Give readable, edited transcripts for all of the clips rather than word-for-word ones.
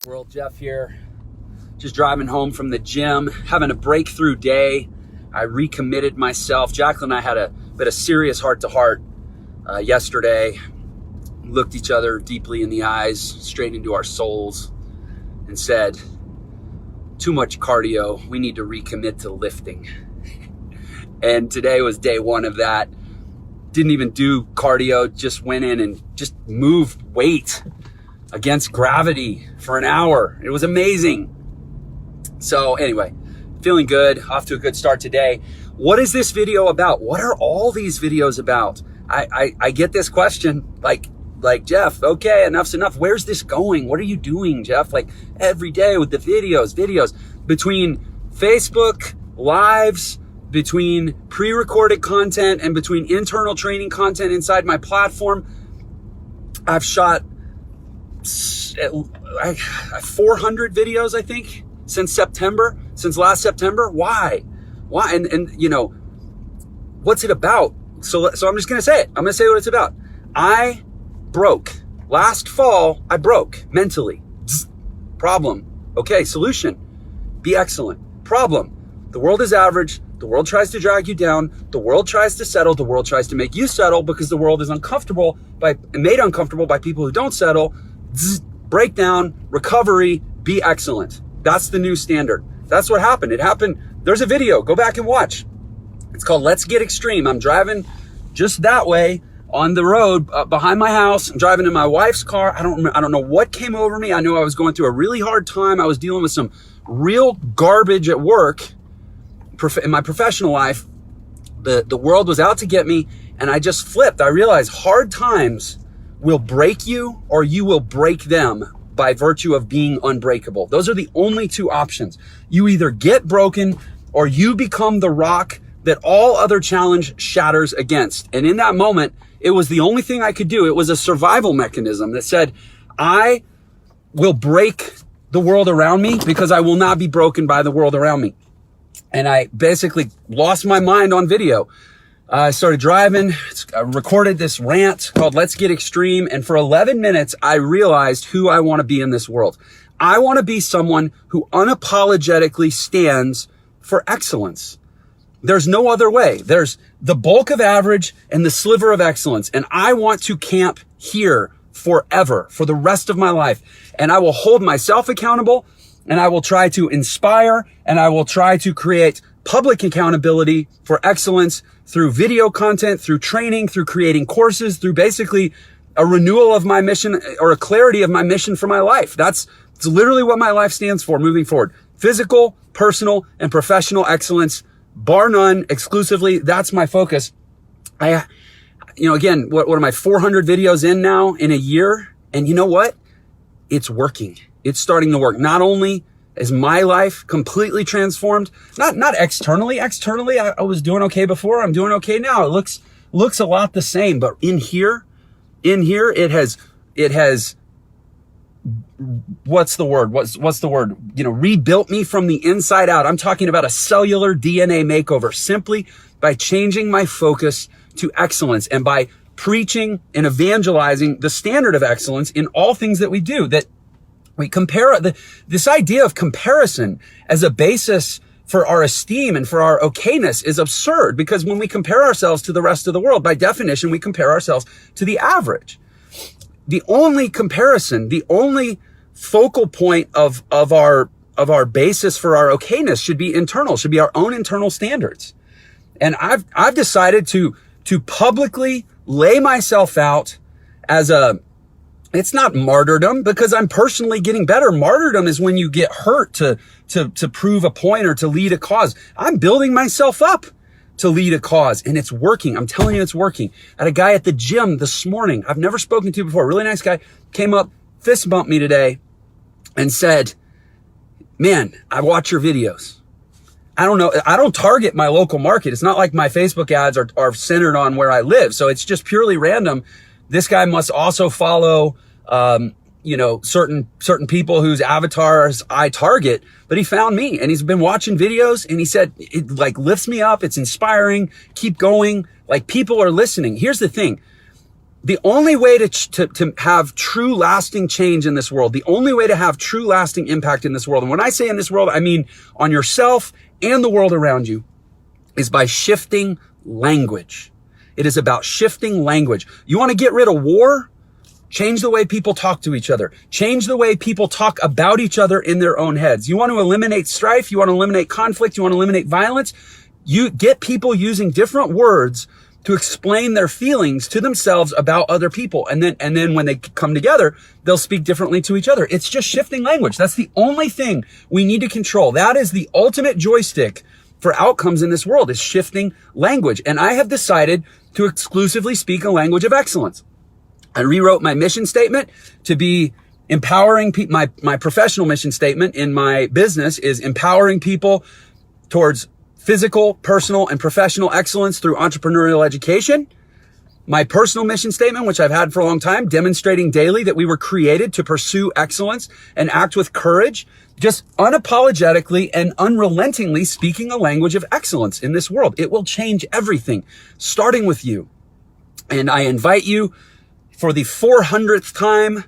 World, Jeff here, just driving home from the gym, having a breakthrough day. I recommitted myself. Jacqueline and I had a bit of serious heart-to-heart yesterday. Looked each other deeply in the eyes, straight into our souls, and said, too much cardio, we need to recommit to lifting. And today was day one of that. Didn't even do cardio, just went in and just moved weight against gravity for an hour. It was amazing. So anyway, feeling good, off to a good start today. What is this video about? What are all these videos about? I get this question like Jeff, okay, enough's enough. Where's this going? What are you doing, Jeff? Like every day with the videos between Facebook lives, between pre-recorded content and between internal training content inside my platform. I've shot 400 videos, I think, since last September. Why? And you know, what's it about? So I'm just going to say it. I'm going to say what it's about. I broke. Last fall, I broke mentally. Problem. Okay, solution. Be excellent. Problem. The world is average. The world tries to drag you down. The world tries to settle. The world tries to make you settle because the world is made uncomfortable by people who don't settle. Breakdown, recovery, be excellent. That's the new standard. That's what happened. It happened. There's a video. Go back and watch. It's called Let's Get Extreme. I'm driving just that way on the road behind my house. I'm driving in my wife's car. I don't know what came over me. I knew I was going through a really hard time. I was dealing with some real garbage at work in my professional life. The world was out to get me, and I just flipped. I realized hard times will break you or you will break them by virtue of being unbreakable. Those are the only two options. You either get broken or you become the rock that all other challenge shatters against. And in that moment, it was the only thing I could do. It was a survival mechanism that said, I will break the world around me because I will not be broken by the world around me. And I basically lost my mind on video. I started driving, I recorded this rant called Let's Get Extreme. And for 11 minutes, I realized who I want to be in this world. I want to be someone who unapologetically stands for excellence. There's no other way. There's the bulk of average and the sliver of excellence. And I want to camp here forever, for the rest of my life. And I will hold myself accountable, and I will try to inspire, and I will try to create public accountability for excellence through video content, through training, through creating courses, through basically a renewal of my mission or a clarity of my mission for my life. It's literally what my life stands for moving forward. Physical, personal, and professional excellence, bar none, exclusively. That's my focus. Again, what am I, 400 videos in now in a year? And you know what? It's working. It's starting to work. Not only is my life completely transformed, not externally. Externally, I was doing okay before. I'm doing okay now. It looks a lot the same, but in here, it has, what's the word? Rebuilt me from the inside out. I'm talking about a cellular DNA makeover simply by changing my focus to excellence and by preaching and evangelizing the standard of excellence in all things that we do. That we compare this idea of comparison as a basis for our esteem and for our okayness is absurd, because when we compare ourselves to the rest of the world, by definition, we compare ourselves to the average. The only comparison, the only focal point of our basis for our okayness should be internal, should be our own internal standards. And I've decided to publicly lay myself out as it's not martyrdom, because I'm personally getting better. Martyrdom is when you get hurt to prove a point or to lead a cause. I'm building myself up to lead a cause, and it's working. I'm telling you, it's working. I had a guy at the gym this morning I've never spoken to before, really nice guy, came up, fist bumped me today and said, man, I watch your videos. I don't know. I don't target my local market. It's not like my Facebook ads are centered on where I live. So it's just purely random. This guy must also follow, certain people whose avatars I target, but he found me and he's been watching videos and he said, it lifts me up. It's inspiring. Keep going. People are listening. Here's the thing. the only way to have true lasting change in this world, the only way to have true lasting impact in this world, and when I say in this world, I mean on yourself and the world around you, is by shifting language. It is about shifting language. You want to get rid of war? Change the way people talk to each other. Change the way people talk about each other in their own heads. You want to eliminate strife? You want to eliminate conflict? You want to eliminate violence? You get people using different words to explain their feelings to themselves about other people. And then when they come together, they'll speak differently to each other. It's just shifting language. That's the only thing we need to control. That is the ultimate joystick for outcomes in this world, is shifting language. And I have decided to exclusively speak a language of excellence. I rewrote my mission statement to be empowering people. My professional mission statement in my business is empowering people towards physical, personal, and professional excellence through entrepreneurial education. My personal mission statement, which I've had for a long time, demonstrating daily that we were created to pursue excellence and act with courage, just unapologetically and unrelentingly speaking a language of excellence in this world. It will change everything, starting with you. And I invite you for the 400th time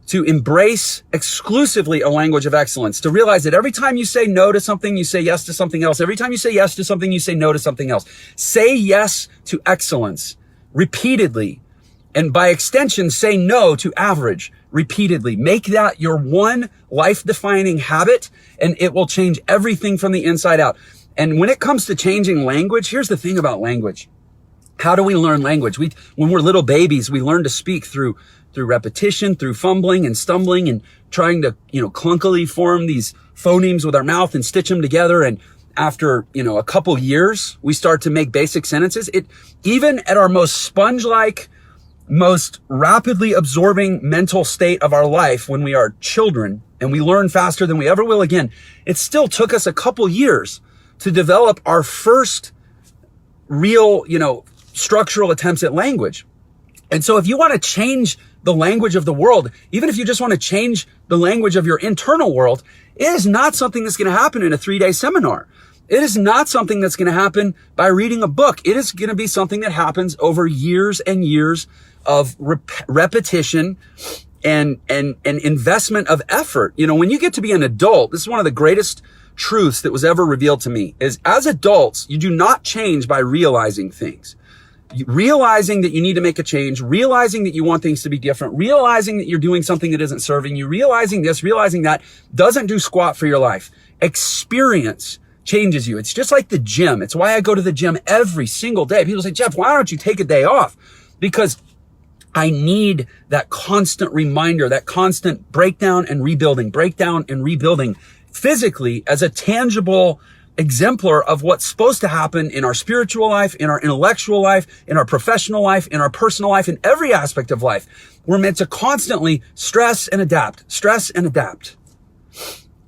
to embrace exclusively a language of excellence, to realize that every time you say no to something, you say yes to something else. Every time you say yes to something, you say no to something else. Say yes to excellence repeatedly. And by extension, say no to average repeatedly. Make that your one life-defining habit, and it will change everything from the inside out. And when it comes to changing language, here's the thing about language. How do we learn language? When we're little babies, we learn to speak through repetition, through fumbling and stumbling and trying to, clunkily form these phonemes with our mouth and stitch them together. And after, a couple years, we start to make basic sentences. Even at our most sponge-like, most rapidly absorbing mental state of our life when we are children and we learn faster than we ever will again, it still took us a couple years to develop our first real, structural attempts at language. And so if you want to change the language of the world, even if you just want to change the language of your internal world, it is not something that's going to happen in a 3-day seminar. It is not something that's going to happen by reading a book. It is going to be something that happens over years and years of repetition and investment of effort. When you get to be an adult, this is one of the greatest truths that was ever revealed to me, is as adults, you do not change by realizing things. Realizing that you need to make a change, realizing that you want things to be different, realizing that you're doing something that isn't serving you, realizing this, realizing that doesn't do squat for your life. Experience changes you. It's just like the gym. It's why I go to the gym every single day. People say, Jeff, why don't you take a day off? Because I need that constant reminder, that constant breakdown and rebuilding physically as a tangible exemplar of what's supposed to happen in our spiritual life, in our intellectual life, in our professional life, in our personal life, in every aspect of life. We're meant to constantly stress and adapt.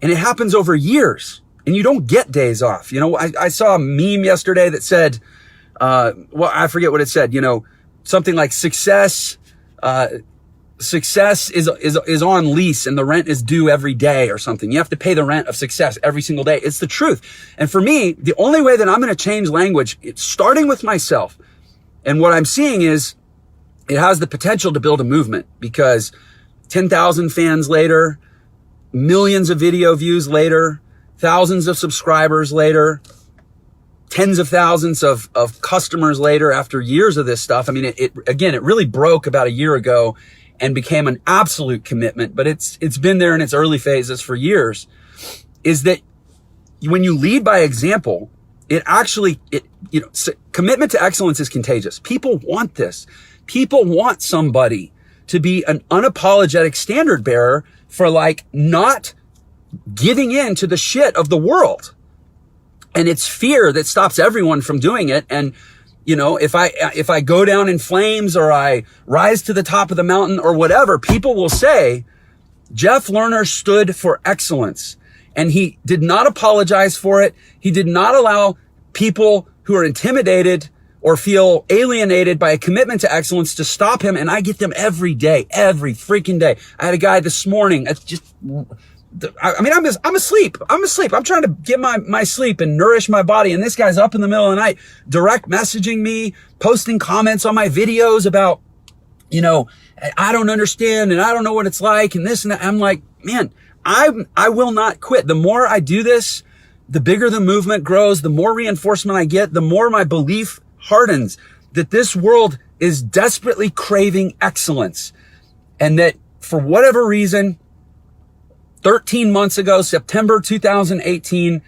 And it happens over years, and you don't get days off. I saw a meme yesterday that said, I forget what it said, something like success is on lease and the rent is due every day or something. You have to pay the rent of success every single day. It's the truth. And for me, the only way that I'm going to change language, it's starting with myself. And what I'm seeing is it has the potential to build a movement, because 10,000 fans later, millions of video views later, thousands of subscribers later, tens of thousands of customers later, after years of this stuff. I mean, it really broke about a year ago and became an absolute commitment, but it's been there in its early phases for years, is that when you lead by example, commitment to excellence is contagious. People want this. People want somebody to be an unapologetic standard bearer for not giving in to the shit of the world. And it's fear that stops everyone from doing it. And if I go down in flames or I rise to the top of the mountain or whatever, people will say, Jeff Lerner stood for excellence, and he did not apologize for it. He did not allow people who are intimidated or feel alienated by a commitment to excellence to stop him. And I get them every day, every freaking day. I had a guy this morning. I'm asleep. I'm trying to get my sleep and nourish my body. And this guy's up in the middle of the night, direct messaging me, posting comments on my videos about, I don't understand and I don't know what it's like and this and that. I'm like, man, I will not quit. The more I do this, the bigger the movement grows, the more reinforcement I get, the more my belief hardens that this world is desperately craving excellence. And that for whatever reason, 13 months ago, September 2018,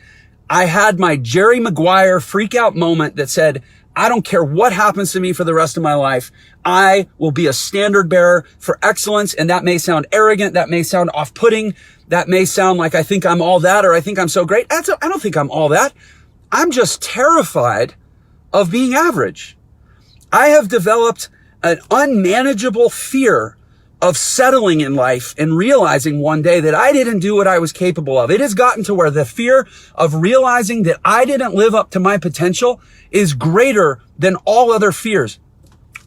I had my Jerry Maguire freak out moment that said, I don't care what happens to me for the rest of my life. I will be a standard bearer for excellence. And that may sound arrogant. That may sound off-putting. That may sound like I think I'm all that, or I think I'm so great. I don't think I'm all that. I'm just terrified of being average. I have developed an unmanageable fear of settling in life and realizing one day that I didn't do what I was capable of. It has gotten to where the fear of realizing that I didn't live up to my potential is greater than all other fears.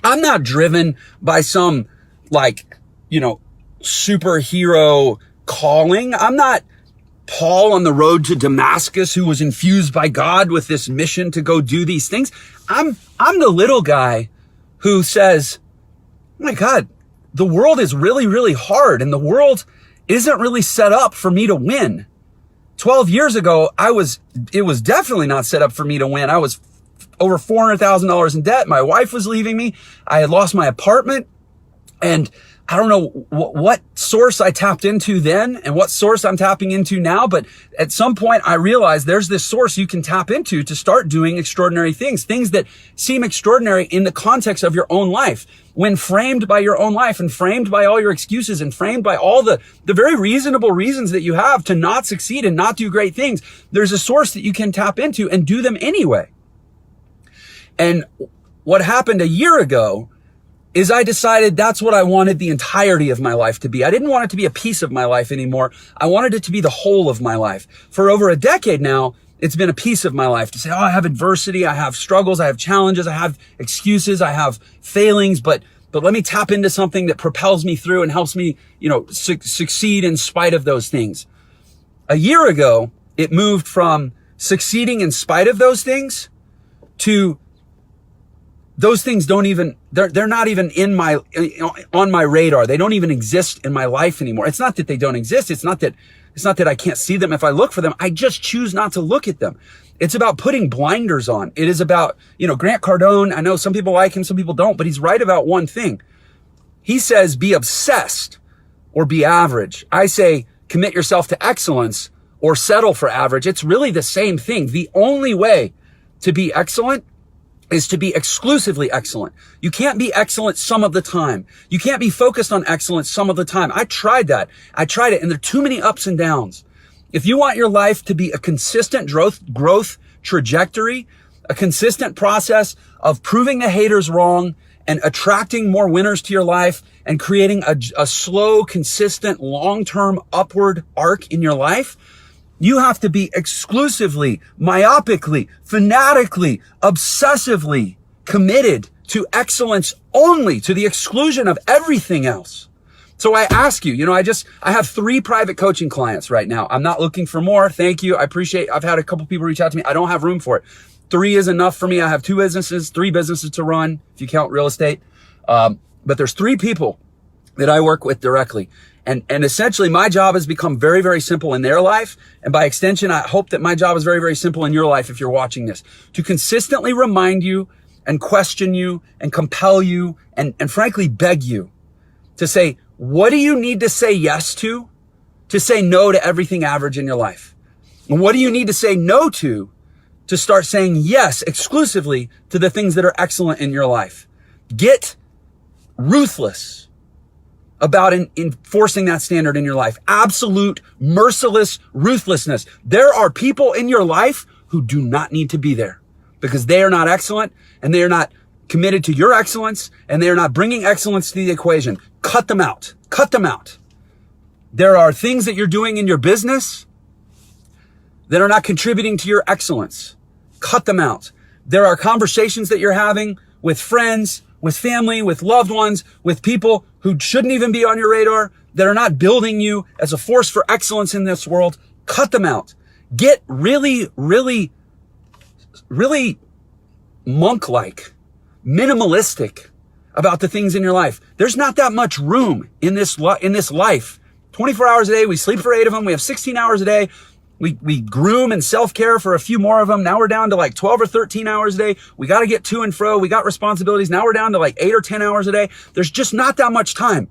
I'm not driven by some superhero calling. I'm not Paul on the road to Damascus who was infused by God with this mission to go do these things. I'm the little guy who says, oh my God, the world is really, really hard and the world isn't really set up for me to win. 12 years ago, it was definitely not set up for me to win. I was over $400,000 in debt. My wife was leaving me. I had lost my apartment, and I don't know what source I tapped into then and what source I'm tapping into now. But at some point I realized there's this source you can tap into to start doing extraordinary things that seem extraordinary in the context of your own life. When framed by your own life and framed by all your excuses and framed by all the very reasonable reasons that you have to not succeed and not do great things, there's a source that you can tap into and do them anyway. And what happened a year ago is I decided that's what I wanted the entirety of my life to be. I didn't want it to be a piece of my life anymore. I wanted it to be the whole of my life. For over a decade now, it's been a piece of my life to say, I have adversity, I have struggles, I have challenges, I have excuses, I have failings, but let me tap into something that propels me through and helps me, succeed in spite of those things. A year ago, it moved from succeeding in spite of those things to those things they're not even on my radar. They don't even exist in my life anymore. It's not that they don't exist. It's not that I can't see them if I look for them. I just choose not to look at them. It's about putting blinders on. It is about, Grant Cardone. I know some people like him, some people don't, but he's right about one thing. He says, be obsessed or be average. I say, commit yourself to excellence or settle for average. It's really the same thing. The only way to be excellent is to be exclusively excellent. You can't be excellent some of the time. You can't be focused on excellence some of the time. I tried that. I tried it, and there are too many ups and downs. If you want your life to be a consistent growth trajectory, a consistent process of proving the haters wrong and attracting more winners to your life and creating a slow, consistent, long-term upward arc in your life, you have to be exclusively, myopically, fanatically, obsessively committed to excellence only, to the exclusion of everything else. So I ask you, I have 3 private coaching clients right now. I'm not looking for more. Thank you. I appreciate, I've had a couple people reach out to me. I don't have room for it. 3 is enough for me. I have 2 businesses, 3 businesses to run, if you count real estate. But there's 3 people that I work with directly. And essentially my job has become very, very simple in their life. And by extension, I hope that my job is very, very simple in your life if you're watching this, to consistently remind you and question you and compel you and frankly beg you to say, what do you need to say yes to say no to everything average in your life? And what do you need to say no to start saying yes exclusively to the things that are excellent in your life? Get ruthless about enforcing that standard in your life. Absolute, merciless ruthlessness. There are people in your life who do not need to be there because they are not excellent and they are not committed to your excellence and they are not bringing excellence to the equation. Cut them out. Cut them out. There are things that you're doing in your business that are not contributing to your excellence. Cut them out. There are conversations that you're having with friends, with family, with loved ones, with people who shouldn't even be on your radar, that are not building you as a force for excellence in this world. Cut them out. Get really, really, really monk-like, minimalistic about the things in your life. There's not that much room in this life. 24 hours a day. We sleep for 8 of them. We have 16 hours a day. We groom and self-care for a few more of them. Now we're down to like 12 or 13 hours a day. We got to get to and fro. We got responsibilities. Now we're down to like 8 or 10 hours a day. There's just not that much time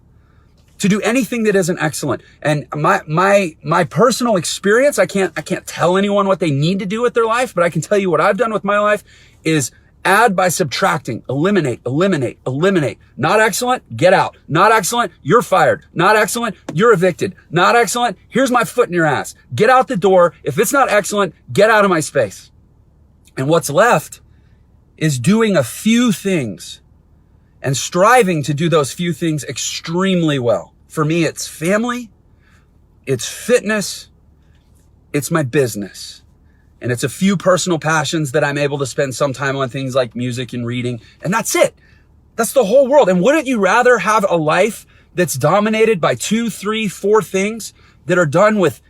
to do anything that isn't excellent. And my personal experience, I can't tell anyone what they need to do with their life, but I can tell you what I've done with my life is add by subtracting, eliminate. Not excellent, get out. Not excellent, you're fired. Not excellent, you're evicted. Not excellent, here's my foot in your ass. Get out the door. If it's not excellent, get out of my space. And what's left is doing a few things and striving to do those few things extremely well. For me, it's family, it's fitness, it's my business. And it's a few personal passions that I'm able to spend some time on, things like music and reading. And that's it. That's the whole world. And wouldn't you rather have a life that's dominated by 2, 3, 4 things that are done with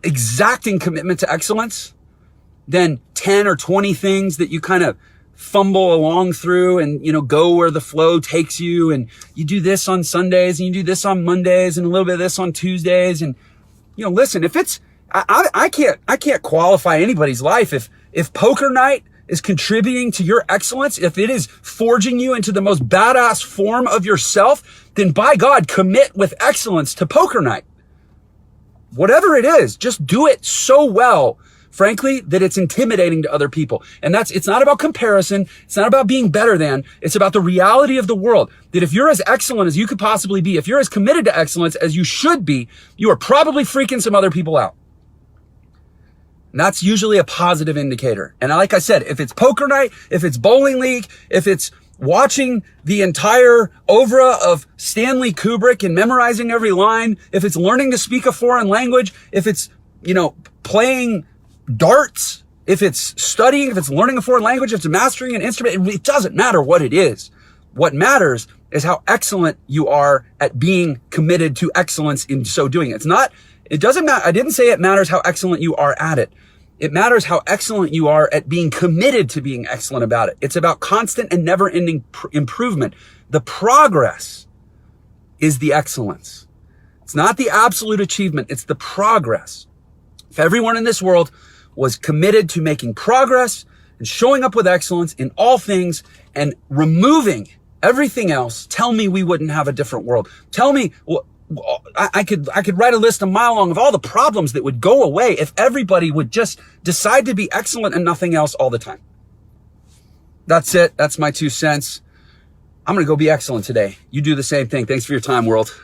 exacting commitment to excellence than 10 or 20 things that you kind of fumble along through and, go where the flow takes you, and you do this on Sundays and you do this on Mondays and a little bit of this on Tuesdays. And, listen, if it's, I can't qualify anybody's life. If poker night is contributing to your excellence, if it is forging you into the most badass form of yourself, then by God, commit with excellence to poker night. Whatever it is, just do it so well, frankly, that it's intimidating to other people. And it's not about comparison. It's not about being better than. It's about the reality of the world. That if you're as excellent as you could possibly be, if you're as committed to excellence as you should be, you are probably freaking some other people out. And that's usually a positive indicator. And like I said, if it's poker night, if it's bowling league, if it's watching the entire oeuvre of Stanley Kubrick and memorizing every line, if it's learning to speak a foreign language, if it's, playing darts, if it's studying, if it's learning a foreign language, if it's mastering an instrument, it doesn't matter what it is. What matters is how excellent you are at being committed to excellence in so doing. It doesn't matter. I didn't say it matters how excellent you are at it. It matters how excellent you are at being committed to being excellent about it. It's about constant and never-ending improvement. The progress is the excellence. It's not the absolute achievement. It's the progress. If everyone in this world was committed to making progress and showing up with excellence in all things and removing everything else, tell me we wouldn't have a different world. Tell me, I could write a list a mile long of all the problems that would go away if everybody would just decide to be excellent and nothing else all the time. That's it. That's my 2 cents. I'm going to go be excellent today. You do the same thing. Thanks for your time, world.